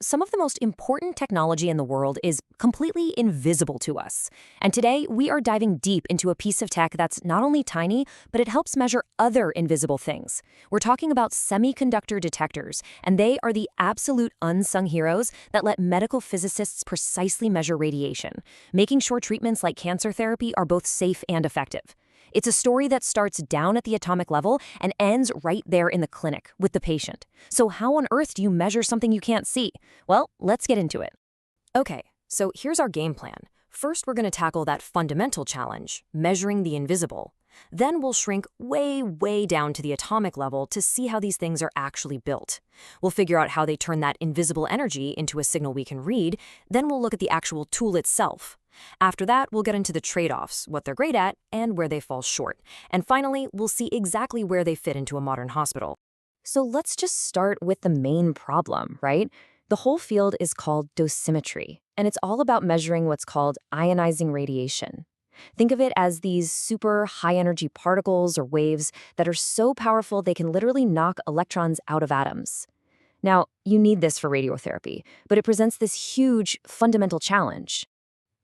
Some of the most important technology in the world is completely invisible to us. And today, we are diving deep into a piece of tech that's not only tiny, but it helps measure other invisible things. We're talking about semiconductor detectors, and they are the absolute unsung heroes that let medical physicists precisely measure radiation, making sure treatments like cancer therapy are both safe and effective. It's a story that starts down at the atomic level and ends right there in the clinic with the patient. So how on earth do you measure something you can't see? Well, let's get into it. Okay, so here's our game plan. First, we're going to tackle that fundamental challenge, measuring the invisible. Then we'll shrink way, way down to the atomic level to see how these things are actually built. We'll figure out how they turn that invisible energy into a signal we can read. Then we'll look at the actual tool itself. After that, we'll get into the trade-offs, what they're great at, and where they fall short. And finally, we'll see exactly where they fit into a modern hospital. So let's just start with the main problem, right? The whole field is called dosimetry, and it's all about measuring what's called ionizing radiation. Think of it as these super high-energy particles or waves that are so powerful they can literally knock electrons out of atoms. Now, you need this for radiotherapy, but it presents this huge fundamental challenge.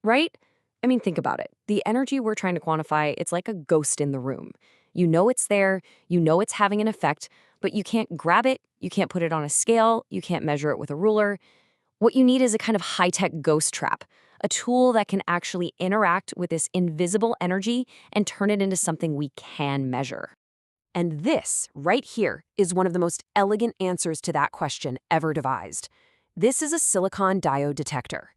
Right? I mean, think about it. The energy we're trying to quantify, it's like a ghost in the room. You know it's there, you know it's having an effect, but you can't grab it, you can't put it on a scale, you can't measure it with a ruler. What you need is a kind of high-tech ghost trap, a tool that can actually interact with this invisible energy and turn it into something we can measure. And this, right here, is one of the most elegant answers to that question ever devised. This is a silicon diode detector.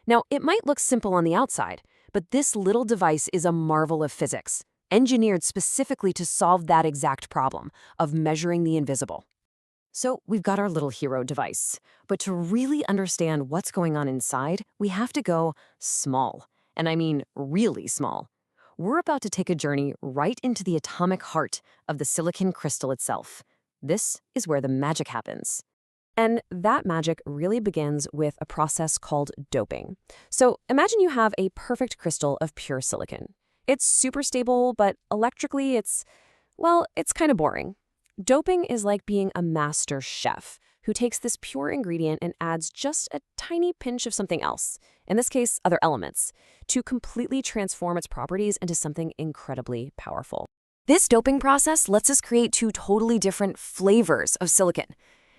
Now, it might look simple on the outside, but this little device is a marvel of physics, engineered specifically to solve that exact problem of measuring the invisible. So we've got our little hero device, but to really understand what's going on inside, we have to go small, and I mean really small. We're about to take a journey right into the atomic heart of the silicon crystal itself. This is where the magic happens. And that magic really begins with a process called doping. So imagine you have a perfect crystal of pure silicon. It's super stable, but electrically it's kind of boring. Doping is like being a master chef who takes this pure ingredient and adds just a tiny pinch of something else, in this case, other elements, to completely transform its properties into something incredibly powerful. This doping process lets us create two totally different flavors of silicon.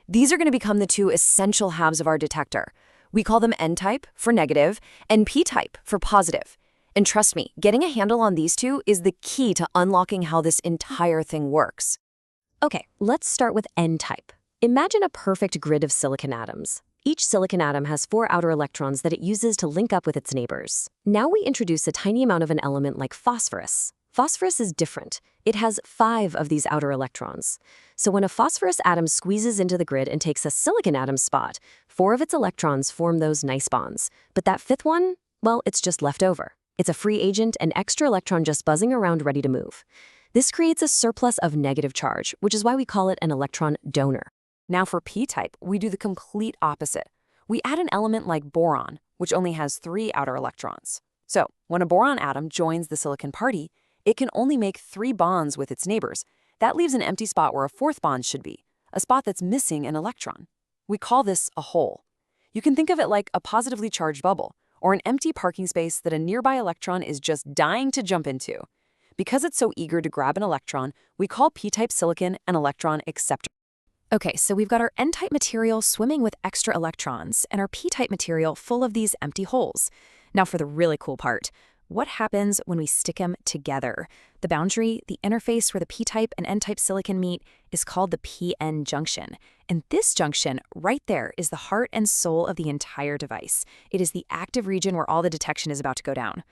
These are going to become the two essential halves of our detector. We call them N-type for negative and P-type for positive. And trust me, getting a handle on these two is the key to unlocking how this entire thing works. Okay, let's start with N-type. Imagine a perfect grid of silicon atoms. Each silicon atom has 4 outer electrons that it uses to link up with its neighbors. Now we introduce a tiny amount of an element like phosphorus. Phosphorus is different. It has 5 of these outer electrons. So when a phosphorus atom squeezes into the grid and takes a silicon atom's spot, 4 of its electrons form those nice bonds. But that 5th one, well, it's just left over. It's a free agent, an extra electron just buzzing around ready to move. This creates a surplus of negative charge, which is why we call it an electron donor. Now for p-type, we do the complete opposite. We add an element like boron, which only has 3 outer electrons. So when a boron atom joins the silicon party, it can only make 3 bonds with its neighbors. That leaves an empty spot where a 4th bond should be, a spot that's missing an electron. We call this a hole. You can think of it like a positively charged bubble, or an empty parking space that a nearby electron is just dying to jump into. Because it's so eager to grab an electron, we call p-type silicon an electron acceptor. Okay, so we've got our N-type material swimming with extra electrons, and our p-type material full of these empty holes. Now for the really cool part. What happens when we stick them together? The boundary, the interface where the p-type and n-type silicon meet, is called the p-n junction. And this junction right there is the heart and soul of the entire device. It is the active region where all the detection is about to go down.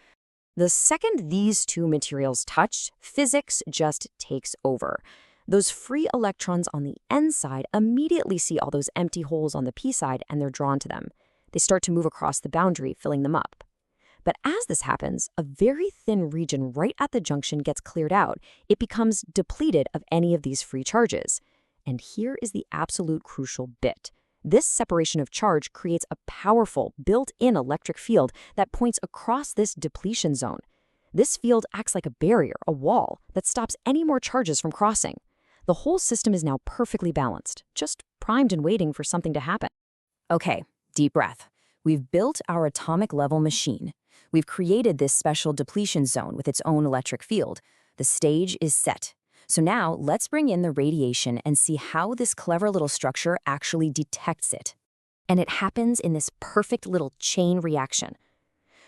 The second these two materials touch, physics just takes over. Those free electrons on the n side immediately see all those empty holes on the p side and they're drawn to them. They start to move across the boundary, filling them up. But as this happens, a very thin region right at the junction gets cleared out. It becomes depleted of any of these free charges. And here is the absolute crucial bit. This separation of charge creates a powerful, built-in electric field that points across this depletion zone. This field acts like a barrier, a wall, that stops any more charges from crossing. The whole system is now perfectly balanced, just primed and waiting for something to happen. Okay, deep breath. We've built our atomic level machine. We've created this special depletion zone with its own electric field. The stage is set. So now let's bring in the radiation and see how this clever little structure actually detects it. And it happens in this perfect little chain reaction.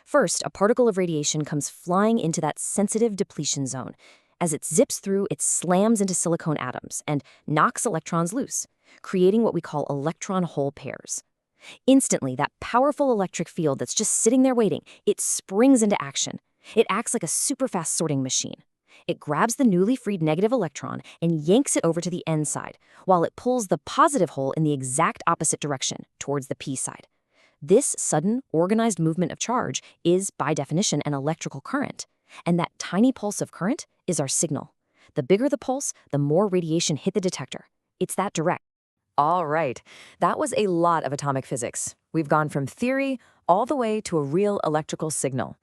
First, a particle of radiation comes flying into that sensitive depletion zone. As it zips through, it slams into silicon atoms and knocks electrons loose, creating what we call electron-hole pairs. Instantly, that powerful electric field that's just sitting there waiting, it springs into action. It acts like a super-fast sorting machine. It grabs the newly freed negative electron and yanks it over to the N side, while it pulls the positive hole in the exact opposite direction, towards the P side. This sudden, organized movement of charge is, by definition, an electrical current. And that tiny pulse of current is our signal. The bigger the pulse, the more radiation hit the detector. It's that direct. All right, that was a lot of atomic physics. We've gone from theory all the way to a real electrical signal.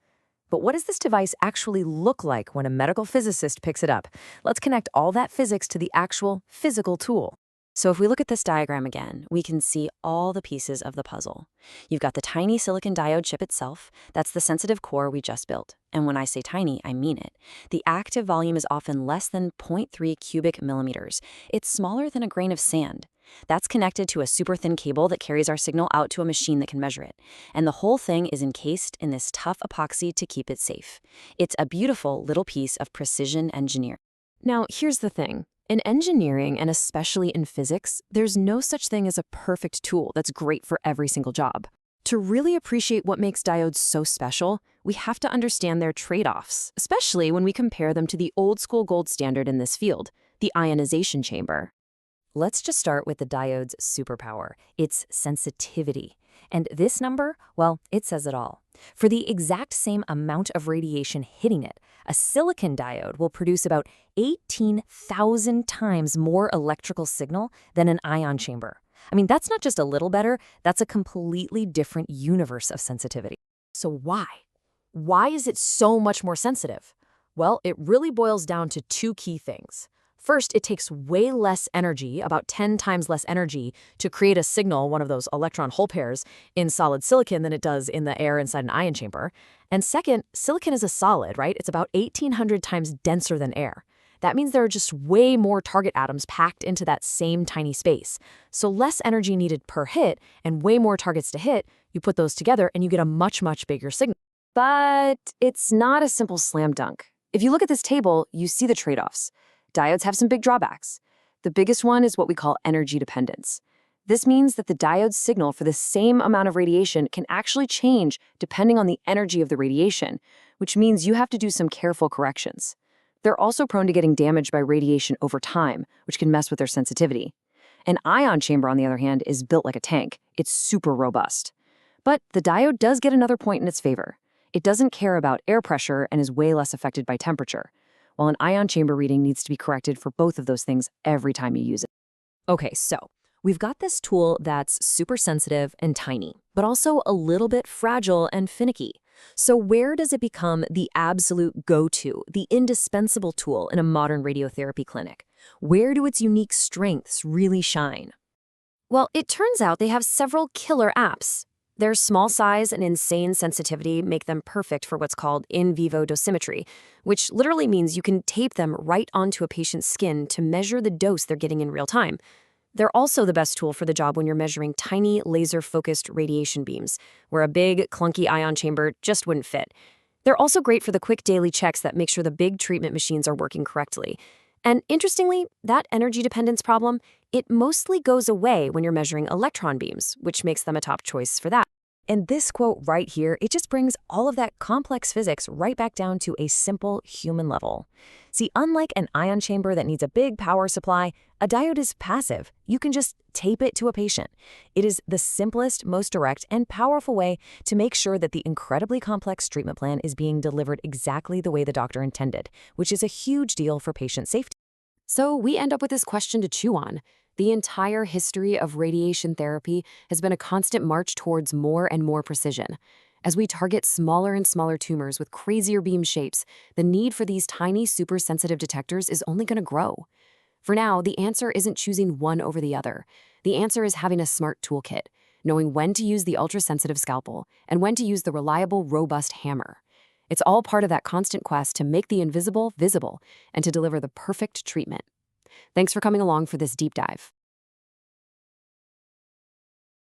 But what does this device actually look like when a medical physicist picks it up? Let's connect all that physics to the actual physical tool. So if we look at this diagram again, we can see all the pieces of the puzzle. You've got the tiny silicon diode chip itself. That's the sensitive core we just built. And when I say tiny, I mean it. The active volume is often less than 0.3 cubic millimeters. It's smaller than a grain of sand. That's connected to a super thin cable that carries our signal out to a machine that can measure it. And the whole thing is encased in this tough epoxy to keep it safe. It's a beautiful little piece of precision engineering. Now, here's the thing. In engineering, and especially in physics, there's no such thing as a perfect tool that's great for every single job. To really appreciate what makes diodes so special, we have to understand their trade-offs, especially when we compare them to the old-school gold standard in this field, the ionization chamber. Let's just start with the diode's superpower, its sensitivity. And this number, well, it says it all. For the exact same amount of radiation hitting it, a silicon diode will produce about 18,000 times more electrical signal than an ion chamber. I mean, that's not just a little better, that's a completely different universe of sensitivity. So why? Why is it so much more sensitive? Well, it really boils down to two key things. First, it takes way less energy, about 10 times less energy, to create a signal, one of those electron-hole pairs, in solid silicon than it does in the air inside an ion chamber. And second, silicon is a solid, right? It's about 1,800 times denser than air. That means there are just way more target atoms packed into that same tiny space. So less energy needed per hit and way more targets to hit, you put those together and you get a much, much bigger signal. But it's not a simple slam dunk. If you look at this table, you see the trade-offs. Diodes have some big drawbacks. The biggest one is what we call energy dependence. This means that the diode's signal for the same amount of radiation can actually change depending on the energy of the radiation, which means you have to do some careful corrections. They're also prone to getting damaged by radiation over time, which can mess with their sensitivity. An ion chamber, on the other hand, is built like a tank. It's super robust. But the diode does get another point in its favor. It doesn't care about air pressure and is way less affected by temperature, while an ion chamber reading needs to be corrected for both of those things every time you use it. Okay, so we've got this tool that's super sensitive and tiny, but also a little bit fragile and finicky. So where does it become the absolute go-to, the indispensable tool in a modern radiotherapy clinic? Where do its unique strengths really shine? Well, it turns out they have several killer apps. Their small size and insane sensitivity make them perfect for what's called in vivo dosimetry, which literally means you can tape them right onto a patient's skin to measure the dose they're getting in real time. They're also the best tool for the job when you're measuring tiny laser-focused radiation beams, where a big, clunky ion chamber just wouldn't fit. They're also great for the quick daily checks that make sure the big treatment machines are working correctly. And interestingly, that energy dependence problem, it mostly goes away when you're measuring electron beams, which makes them a top choice for that. And this quote right here, it just brings all of that complex physics right back down to a simple human level. See, unlike an ion chamber that needs a big power supply, a diode is passive. You can just tape it to a patient. It is the simplest, most direct, and powerful way to make sure that the incredibly complex treatment plan is being delivered exactly the way the doctor intended, which is a huge deal for patient safety. So we end up with this question to chew on. The entire history of radiation therapy has been a constant march towards more and more precision. As we target smaller and smaller tumors with crazier beam shapes, the need for these tiny, super-sensitive detectors is only going to grow. For now, the answer isn't choosing one over the other. The answer is having a smart toolkit. knowing when to use the ultra-sensitive scalpel and when to use the reliable, robust hammer. It's all part of that constant quest to make the invisible visible and to deliver the perfect treatment. Thanks for coming along for this deep dive.